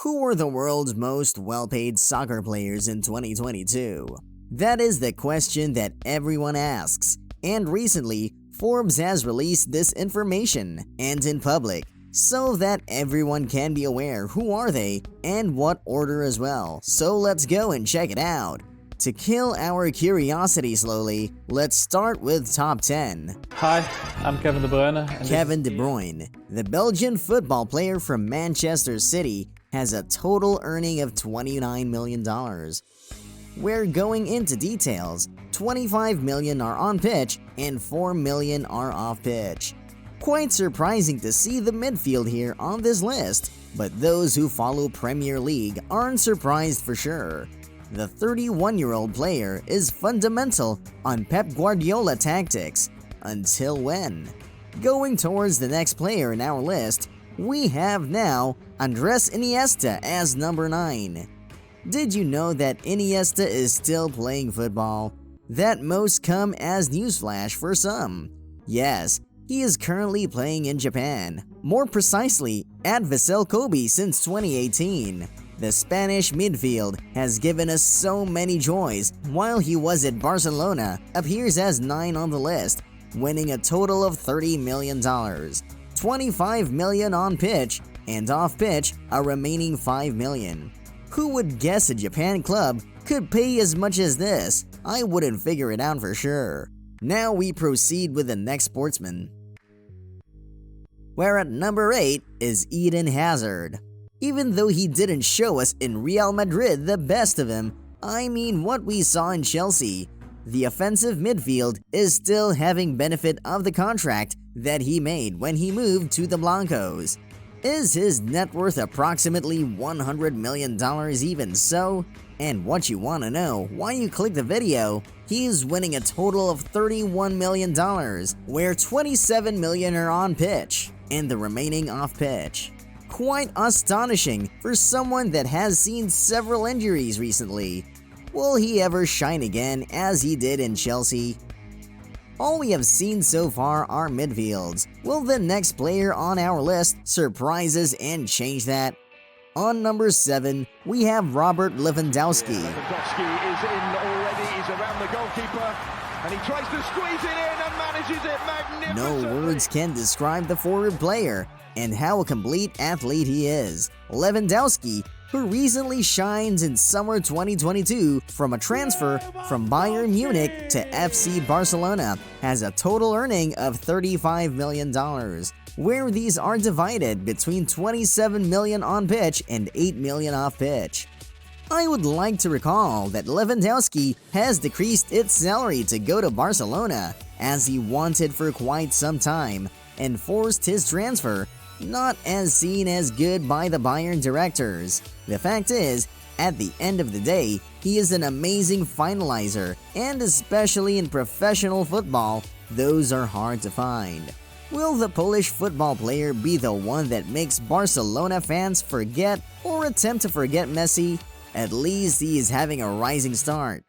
Who are the world's most well-paid soccer players in 2022? That is the question that everyone asks, and recently, Forbes has released this information and in public so that everyone can be aware who are they and what order as well. So let's go and check it out. To kill our curiosity slowly, let's start with top 10. Hi, I'm Kevin De Bruyne. Kevin De Bruyne, the Belgian football player from Manchester City, has a total earning of $29 million. We're going into details. 25 million are on pitch and 4 million are off pitch. Quite surprising to see the midfield here on this list, but those who follow Premier League aren't surprised for sure. The 31-year-old player is fundamental on Pep Guardiola tactics. Until when? Going towards the next player in our list, we have now Andres Iniesta as number 9. Did you know that Iniesta is still playing football? That most come as newsflash for some. Yes, he is currently playing in Japan, more precisely at Vissel Kobe since 2018. The Spanish midfield has given us so many joys. While he was at Barcelona, appears as 9 on the list, winning a total of $30 million. 25 million on pitch, and off pitch a remaining 5 million. Who would guess a Japan club could pay as much as this? I wouldn't figure it out for sure. Now we proceed with the next sportsman, where at number 8 is Eden Hazard. Even though he didn't show us in Real Madrid the best of him, I mean what we saw in Chelsea, the offensive midfield is still having benefit of the contract that he made when he moved to the Blancos. Is his net worth approximately $100 million even so? And what you want to know, why you click the video, he's winning a total of $31 million, where 27 million are on pitch, and the remaining off pitch. Quite astonishing for someone that has seen several injuries recently. Will he ever shine again as he did in Chelsea? All we have seen so far are midfields. Will the next player on our list surprise us and change that? On number 7, we have Robert Lewandowski. Lewandowski is in already, he's around the goalkeeper, and he tries to squeeze it in and manages it magnificently. No words can describe the forward player and how a complete athlete he is. Lewandowski, who recently shines in summer 2022 from a transfer from Bayern Munich to FC Barcelona, has a total earning of $35 million, where these are divided between 27 million on pitch and 8 million off pitch. I would like to recall that Lewandowski has decreased its salary to go to Barcelona, as he wanted for quite some time, and forced his transfer, not as seen as good by the Bayern directors. The fact is, at the end of the day, he is an amazing finalizer, and especially in professional football, those are hard to find. Will the Polish football player be the one that makes Barcelona fans forget or attempt to forget Messi? At least he is having a rising start.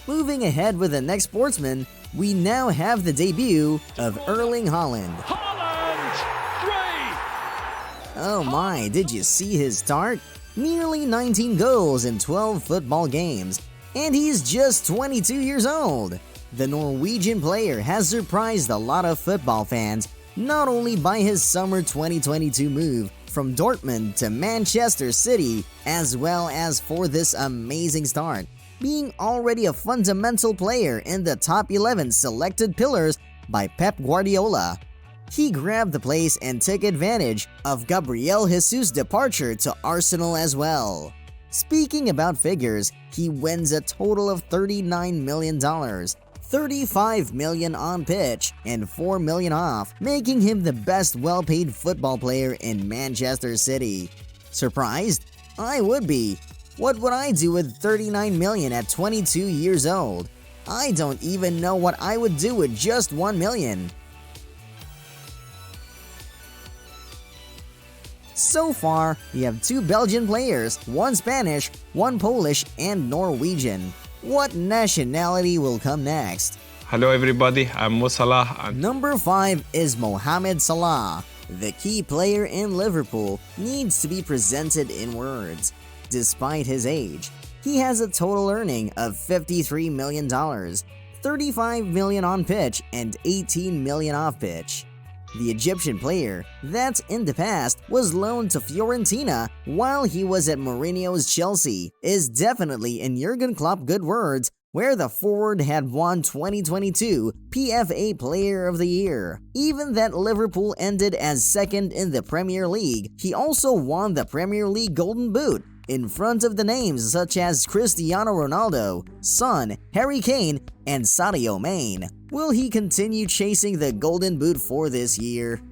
Moving ahead with the next sportsman, we now have the debut of Erling Haaland. Oh my, did you see his start? Nearly 19 goals in 12 football games, and he's just 22 years old. The Norwegian player has surprised a lot of football fans, not only by his summer 2022 move from Dortmund to Manchester City, as well as for this amazing start, being already a fundamental player in the top 11 selected pillars by Pep Guardiola. He grabbed the place and took advantage of Gabriel Jesus' departure to Arsenal as well. Speaking about figures, he wins a total of $39 million, 35 million on pitch, and 4 million off, making him the best well-paid football player in Manchester City. Surprised? I would be. What would I do with 39 million at 22 years old? I don't even know what I would do with just 1 million. So far, we have 2 Belgian players, 1 Spanish, 1 Polish, and Norwegian. What nationality will come next? Hello everybody, I'm Mo Salah. Number 5 is Mohamed Salah. The key player in Liverpool needs to be presented in words. Despite his age, he has a total earning of $53 million, $35 million on pitch and $18 million off pitch. The Egyptian player that in the past was loaned to Fiorentina while he was at Mourinho's Chelsea is definitely in Jurgen Klopp good words, where the forward had won 2022 PFA Player of the Year. Even that Liverpool ended as second in the Premier League, he also won the Premier League Golden Boot in front of the names such as Cristiano Ronaldo, Son, Harry Kane, and Sadio Mane. Will he continue chasing the Golden Boot for this year?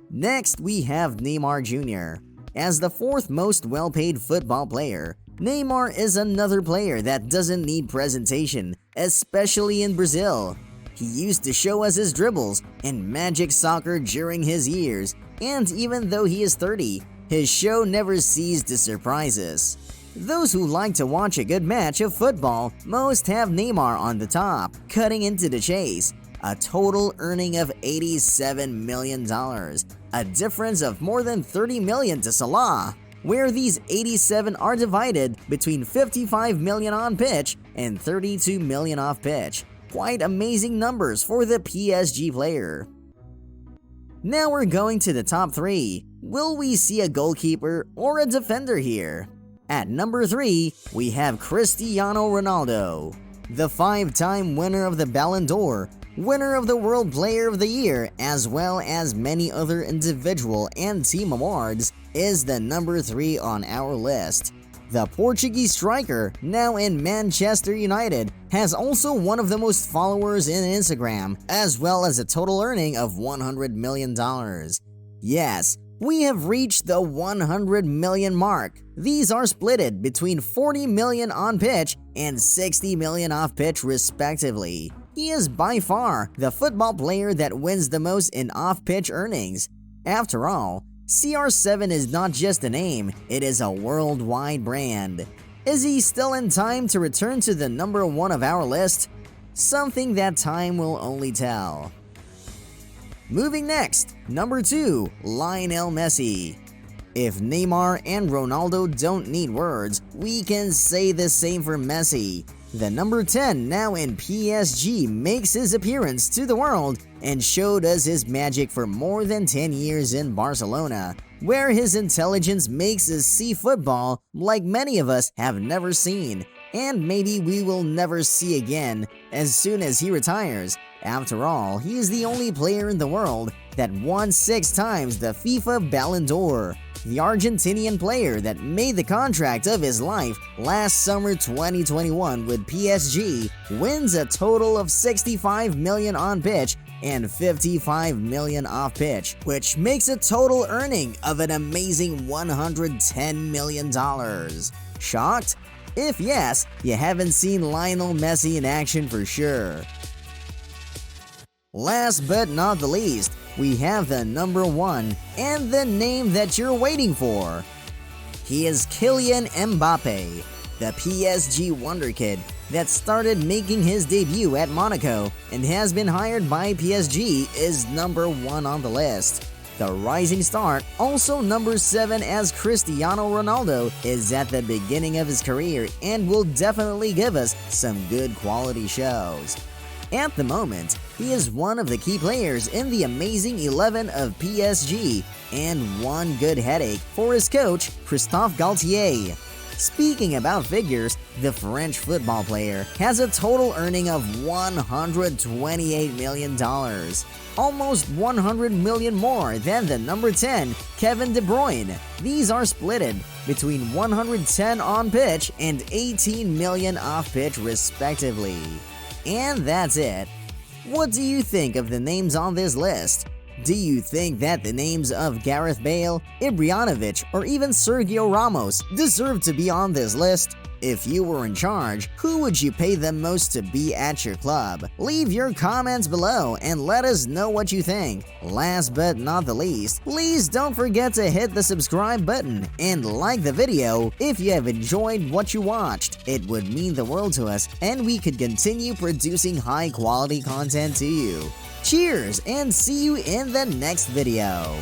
Next, we have Neymar Jr. As the fourth most well-paid football player, Neymar is another player that doesn't need presentation, especially in Brazil. He used to show us his dribbles and magic soccer during his years, and even though he is 30, his show never ceased to surprise us. Those who like to watch a good match of football most have Neymar on the top. Cutting into the chase, a total earning of $87 million, a difference of more than $30 million to Salah, where these 87 are divided between $55 million on pitch and $32 million off pitch. Quite amazing numbers for the PSG player. Now we're going to the top 3. Will we see a goalkeeper or a defender here? At number 3, we have Cristiano Ronaldo. The 5-time winner of the Ballon d'Or, winner of the World Player of the Year, as well as many other individual and team awards, is the number 3 on our list. The Portuguese striker, now in Manchester United, has also one of the most followers in Instagram, as well as a total earning of $100 million. Yes, we have reached the 100 million mark. These are splitted between 40 million on pitch and 60 million off pitch respectively. He is by far the football player that wins the most in off-pitch earnings. After all, CR7 is not just a name, it is a worldwide brand. Is he still in time to return to the number 1 of our list? Something that time will only tell. Moving next, number 2, Lionel Messi. If Neymar and Ronaldo don't need words, we can say the same for Messi. The number 10, now in PSG, makes his appearance to the world and showed us his magic for more than 10 years in Barcelona, where his intelligence makes us see football like many of us have never seen, and maybe we will never see again as soon as he retires. After all, he is the only player in the world that won 6 times the FIFA Ballon d'Or. The Argentinian player that made the contract of his life last summer 2021 with PSG wins a total of $65 million on pitch and $55 million off pitch, which makes a total earning of an amazing $110 million. Shocked? If yes, you haven't seen Lionel Messi in action for sure. Last but not the least, we have the number 1 and the name that you're waiting for. He is Kylian Mbappe, the PSG wonderkid that started making his debut at Monaco and has been hired by PSG is number 1 on the list. The rising star, also number 7 as Cristiano Ronaldo, is at the beginning of his career and will definitely give us some good quality shows. At the moment, he is one of the key players in the amazing 11 of PSG and one good headache for his coach, Christophe Galtier. Speaking about figures, the French football player has a total earning of $128 million, almost 100 million more than the number 10, Kevin De Bruyne. These are splitted between 110 on pitch and 18 million off pitch respectively. And that's it. What do you think of the names on this list? Do you think that the names of Gareth Bale, Ibrahimovic, or even Sergio Ramos deserve to be on this list? If you were in charge, who would you pay the most to be at your club? Leave your comments below and let us know what you think. Last but not the least, please don't forget to hit the subscribe button and like the video if you have enjoyed what you watched. It would mean the world to us and we could continue producing high quality content to you. Cheers, and see you in the next video.